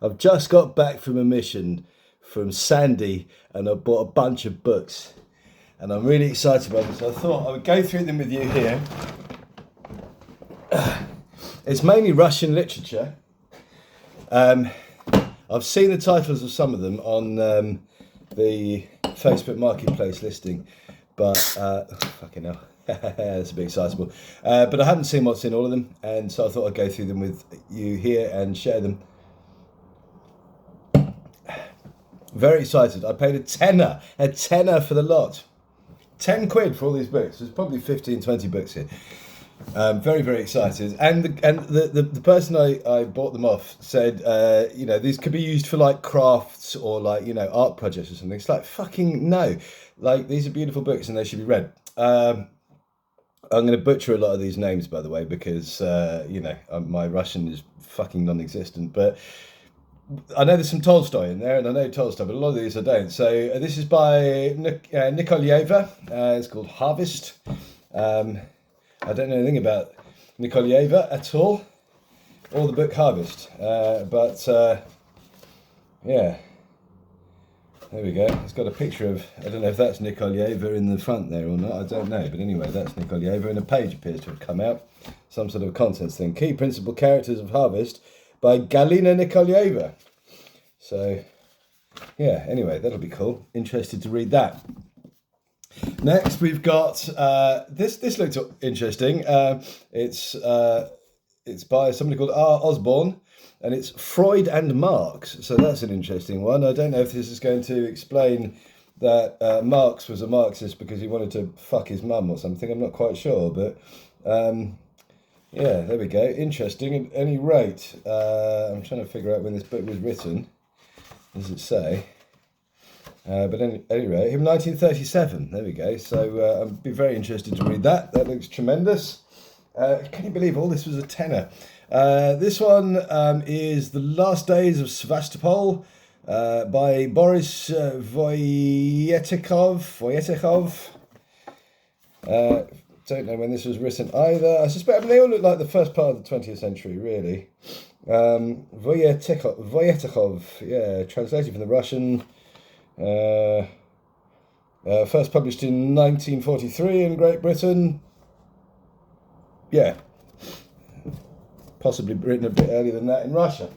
I've just got back from a mission from Sandy and I bought a bunch of books. And I'm really excited about this. I thought I would go through them with you here. It's mainly Russian literature. I've seen the titles of some of them on the Facebook Marketplace listing, but fucking hell, that's a bit excitable. But I haven't seen what's in all of them, and so I thought I'd go through them with you here and share them. Very excited. I paid a tenner for the lot. 10 quid for all these books. There's probably 15, 20 books here. Very, very excited. And the person I bought them off said, these could be used for like crafts or like, art projects or something. It's like, fucking no. Like, these are beautiful books and they should be read. I'm going to butcher a lot of these names, by the way, because, my Russian is fucking non-existent. But I know there's some Tolstoy in there, and I know Tolstoy, but a lot of these I don't. So this is by Nikolayeva. It's called Harvest. I don't know anything about Nikolayeva at all, or the book Harvest. Yeah, there we go. It's got a picture of, I don't know if that's Nikolayeva in the front there or not, I don't know. But anyway, that's Nikolayeva, and a page appears to have come out. Some sort of contents thing. Key Principal Characters of Harvest by Galina Nikolayeva. So, yeah, anyway, that'll be cool. Interested to read that. Next, we've got this looks interesting. It's by somebody called R. Osborne, and it's Freud and Marx. So that's an interesting one. I don't know if this is going to explain that Marx was a Marxist because he wanted to fuck his mum or something. I'm not quite sure, but yeah, there we go. Interesting. At any rate, I'm trying to figure out when this book was written. Does it say? But anyway, 1937. There we go. So I'd be very interested to read that. That looks tremendous. Can you believe all this was a tenner? This one is The Last Days of Sevastopol by Boris Voyetikov. Don't know when this was written either. I suspect they all look like the first part of the 20th century, really. Voyetikov, yeah, translated from the Russian. First published in 1943 in Great Britain. Yeah, possibly written a bit earlier than that in Russia.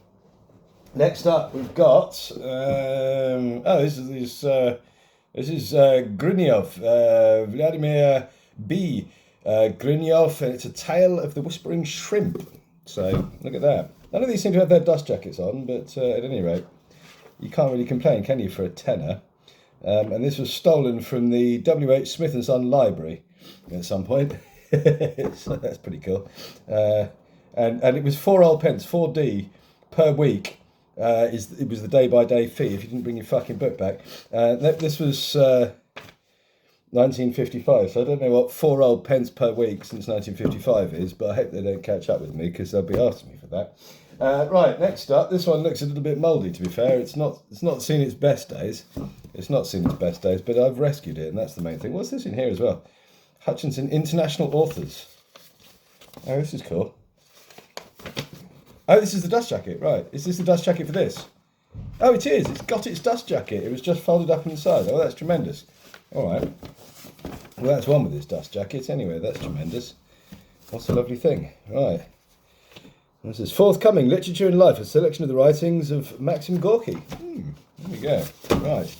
Next up, we've got this is Grinyov, Vladimir B. Grinyov, and it's A Tale of the Whispering Shrimp. So look at that. None of these seem to have their dust jackets on, but at any rate, you can't really complain, can you, for a tenner? And this was stolen from the W.H. Smith and Son Library at some point. So that's pretty cool. And it was 4 old pence, 4D per week. It was the day-by-day fee if you didn't bring your fucking book back. This was 1955, so I don't know what 4 old pence per week since 1955 is, but I hope they don't catch up with me because they'll be after me for that. Right, next up, this one looks a little bit mouldy, to be fair. It's not seen its best days. It's not seen its best days, but I've rescued it, and that's the main thing. What's this in here as well? Hutchinson International Authors. Oh, this is cool. Oh, this is the dust jacket, right. Is this the dust jacket for this? Oh, it is. It's got its dust jacket. It was just folded up inside. Oh, that's tremendous. All right. Well, that's one with its dust jacket. Anyway, that's tremendous. What's a lovely thing. Right. This is Forthcoming, Literature and Life, a selection of the writings of Maxim Gorky. There we go. Right.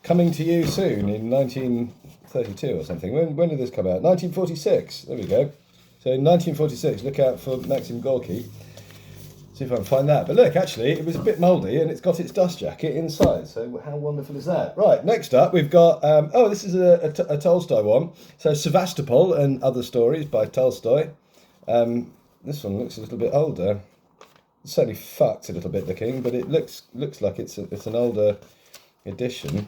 Coming to you soon in 1932 or something. When did this come out? 1946. There we go. So in 1946, look out for Maxim Gorky. See if I can find that. But look, actually, it was a bit mouldy and it's got its dust jacket inside. So how wonderful is that? Right, next up, we've got... this is a Tolstoy one. So Sevastopol and Other Stories by Tolstoy. This one looks a little bit older. It's certainly fucked a little bit looking, but it looks like it's an older edition.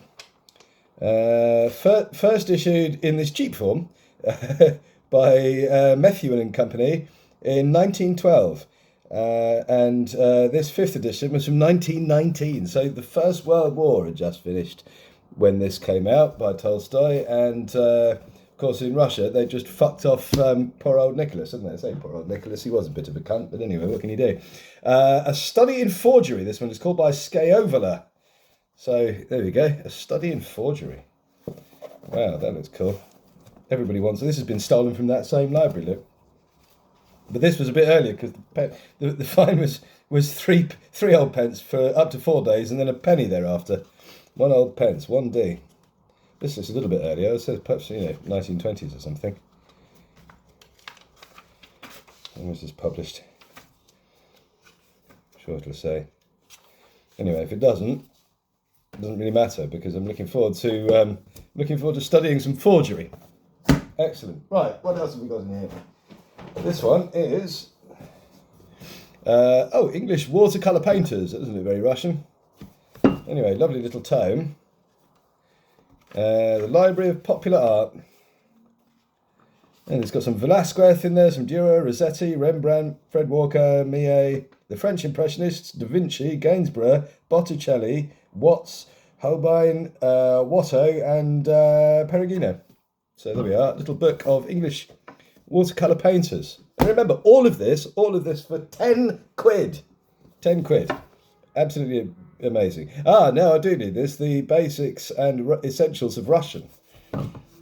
First issued in this cheap form by Methuen and Company in 1912. And this 5th edition was from 1919. So the First World War had just finished when this came out by Tolstoy. And of course, in Russia, they just fucked off poor old Nicholas, didn't they? I say poor old Nicholas, he was a bit of a cunt, but anyway, what can you do? A study in forgery, this one is called by Scaevola. So, there we go, a study in forgery. Wow, that looks cool. Everybody wants it. This has been stolen from that same library, look. But this was a bit earlier, because the fine was three old pence for up to 4 days, and then a penny thereafter. 1 old pence, 1d. This is a little bit earlier. It says perhaps, 1920s or something. When was this published? I'm sure it'll say. Anyway, if it doesn't really matter, because I'm looking forward to studying some forgery. Excellent. Right, what else have we got in here? This one is English watercolour painters. That doesn't look very Russian. Anyway, lovely little tome. The Library of Popular Art. And it's got some Velasquez in there, some Dürer, Rossetti, Rembrandt, Fred Walker, Millet, the French Impressionists, Da Vinci, Gainsborough, Botticelli, Watts, Holbein, Watteau, and Perugino. So there we are, little book of English watercolour painters. And remember, all of this for 10 quid. 10 quid. Absolutely amazing. Now I do need this, the basics and essentials of Russian,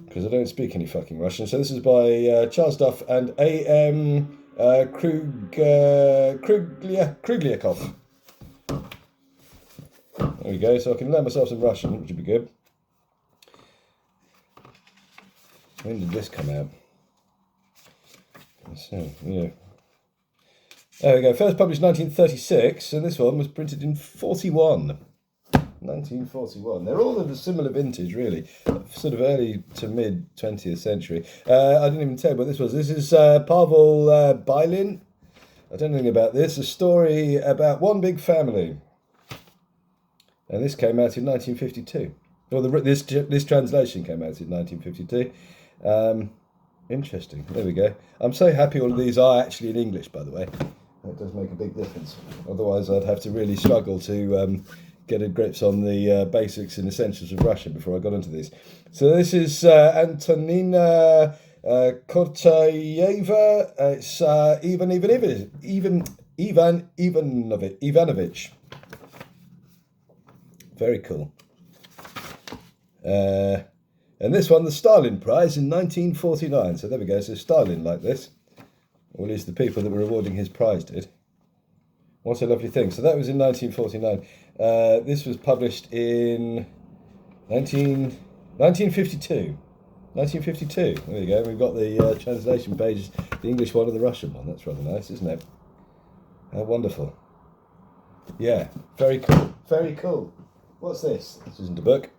because I don't speak any fucking Russian. So this is by Charles Duff and A.M. Krugliakov. There we go, so I can learn myself some Russian, which would be good. When did this come out? So, yeah. There we go. First published 1936, and this one was printed in 41. 1941. They're all of a similar vintage, really. Sort of early to mid 20th century. I didn't even tell you what this was. This is Pavel Bylin. I don't know anything about this. A story about one big family. And this came out in 1952. Well, this translation came out in 1952. Interesting. There we go. I'm so happy all of these are actually in English, by the way. That does make a big difference. Otherwise, I'd have to really struggle to get a grips on the basics and essentials of Russian before I got into these. So this is Antonina Kortayeva. It's Ivan Ivanovich. Very cool. And this one, the Stalin Prize in 1949. So there we go. So Stalin liked this. Or at least the people that were awarding his prize did. What a lovely thing. So that was in 1949. This was published in 1952. 1952. There you go. We've got the translation pages, the English one and the Russian one. That's rather nice, isn't it? How wonderful. Yeah, very cool. Very cool. What's this? This isn't a book.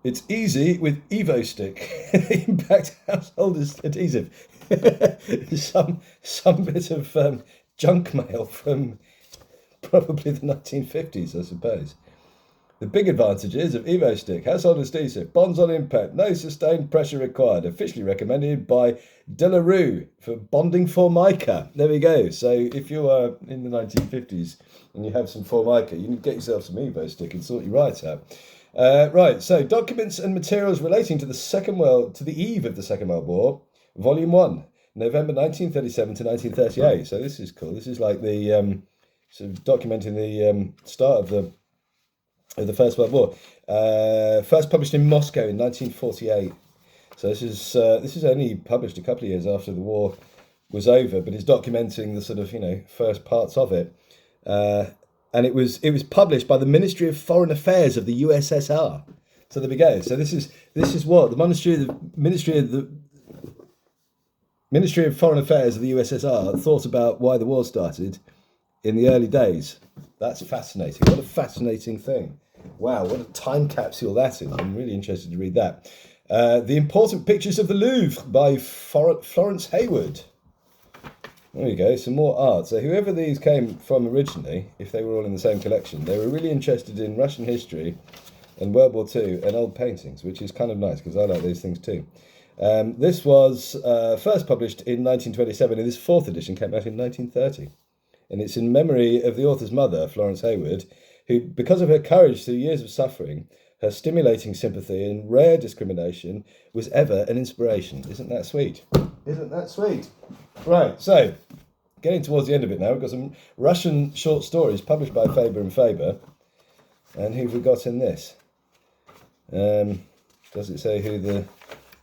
It's easy with EvoStick. Impact household adhesive. some bit of junk mail from probably the 1950s, I suppose. The big advantages of EvoStick: household adhesive, bonds on impact, no sustained pressure required. Officially recommended by De La Rue for bonding Formica. There we go. So if you are in the 1950s and you have some Formica, you can get yourself some EvoStick and sort your right out. Right, so documents and materials relating to the eve of the Second World War, Volume 1, November 1937 to 1938. So this is cool. This is like the sort of documenting the start of the First World War. First published in Moscow in 1948. So this is only published a couple of years after the war was over, but it's documenting the sort of first parts of it. And it was published by the Ministry of Foreign Affairs of the USSR. So there we go. So this is what the Ministry of Foreign Affairs of the USSR thought about why the war started in the early days. That's fascinating. What a fascinating thing. Wow, what a time capsule that is. I'm really interested to read that. The Important Pictures of the Louvre by Florence Hayward. There we go, some more art. So whoever these came from originally, if they were all in the same collection, they were really interested in Russian history and World War II and old paintings, which is kind of nice because I like those things too. This was first published in 1927, and this fourth edition came out in 1930. And it's in memory of the author's mother, Florence Hayward, who, because of her courage through years of suffering, Her stimulating sympathy and rare discrimination was ever an inspiration. Isn't that sweet? Isn't that sweet? Right, so getting towards the end of it now, we've got some Russian short stories published by Faber and Faber. And who've we got in this? Does it say who the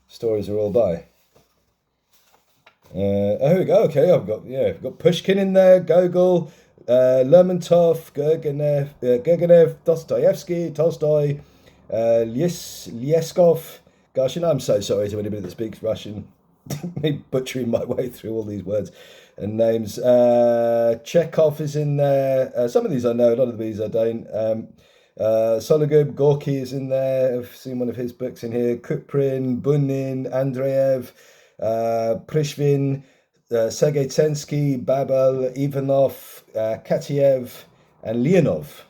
stories are all by? Oh, here we go. Okay, we've got Pushkin in there, Gogol, Lermontov, Gurgenev, Dostoevsky, Tolstoy, Lyeskov. Gosh, I'm so sorry to anybody that speaks Russian. Me butchering my way through all these words and names. Chekhov is in there. Some of these I know, a lot of these I don't. Sologub, Gorky is in there. I've seen one of his books in here. Kuprin, Bunin, Andreev, Prishvin, Sergei Tsensky, Babel, Ivanov, Katiev, and Leonov.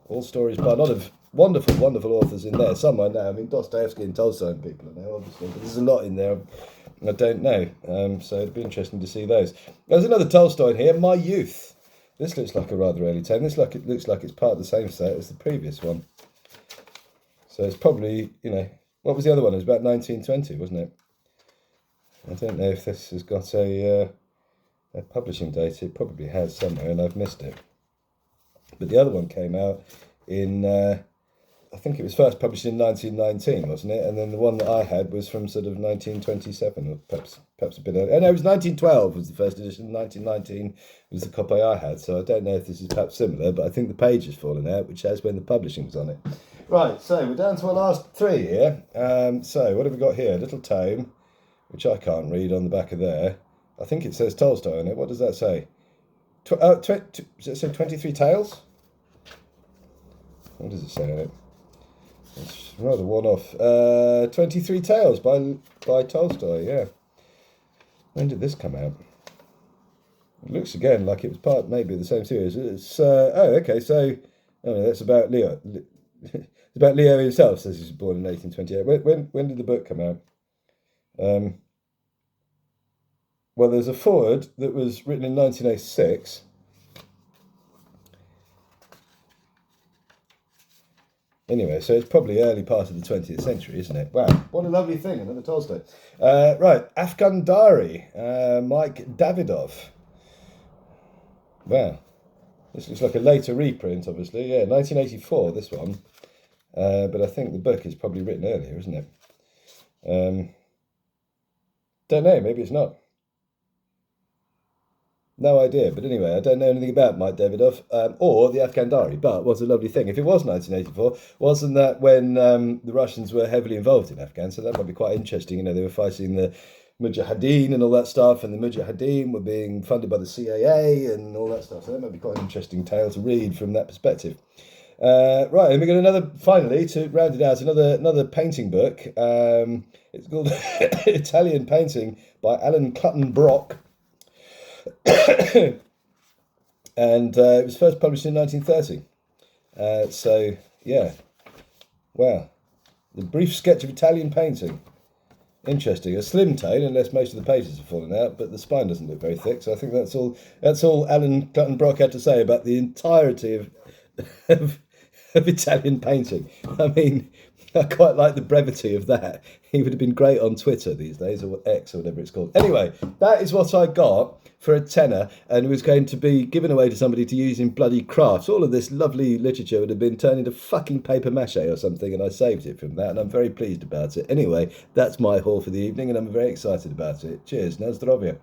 All stories by a lot of wonderful, wonderful authors in there. Some I know. I mean, Dostoevsky and Tolstoy and people I know, obviously, but there's a lot in there I don't know. So it'd be interesting to see those. There's another Tolstoy in here, My Youth. This looks like a rather early tome. This looks like it's part of the same set as the previous one. So it's probably, what was the other one? It was about 1920, wasn't it? I don't know if this has got a publishing date. It probably has somewhere, and I've missed it. But the other one came out in, I think it was first published in 1919, wasn't it? And then the one that I had was from sort of 1927, or perhaps a bit earlier. Oh, no, it was 1912 was the first edition. 1919 was the copy I had. So I don't know if this is perhaps similar, but I think the page has fallen out, which has when the publishing was on it. Right, so we're down to our last three here. So what have we got here? A little tome, which I can't read on the back of there. I think it says Tolstoy on it. What does that say? Does it say 23 Tales? What does it say on it? It's rather one-off. 23 Tales by Tolstoy, yeah. When did this come out? It looks again like it was part maybe of the same series. It's okay, so that's about Leo. It's about Leo himself, says he was born in 1828. When did the book come out? Well, there's a foreword that was written in 1986. Anyway, so it's probably early part of the 20th century, isn't it? Wow, what a lovely thing, another Tolstoy. Right, Afghan Diary, Mike Davidov. Wow, this looks like a later reprint, obviously. Yeah, 1984, this one. But I think the book is probably written earlier, isn't it? Don't know, maybe it's not. No idea, but anyway, I don't know anything about Mike Davidov or the Afghan Diary, but what's a lovely thing. If it was 1984, wasn't that when the Russians were heavily involved in Afghan? So that might be quite interesting. They were fighting the Mujahideen and all that stuff, and the Mujahideen were being funded by the CIA and all that stuff. So that might be quite an interesting tale to read from that perspective. Right, and we got another, finally, to round it out, another painting book. It's called Italian Painting by Alan Clutton Brock. And it was first published in 1930. So, yeah. Wow. The Brief Sketch of Italian Painting. Interesting. A slim tone, unless most of the pages have fallen out, but the spine doesn't look very thick. So I think that's all Alan Clutton Brock had to say about the entirety of Italian painting. I mean, I quite like the brevity of that. He would have been great on Twitter these days, or X, or whatever it's called. Anyway, that is what I got for a tenner, and it was going to be given away to somebody to use in bloody crafts. All of this lovely literature would have been turned into fucking paper mache or something, and I saved it from that, and I'm very pleased about it. Anyway, that's my haul for the evening, and I'm very excited about it. Cheers, na zdrowie.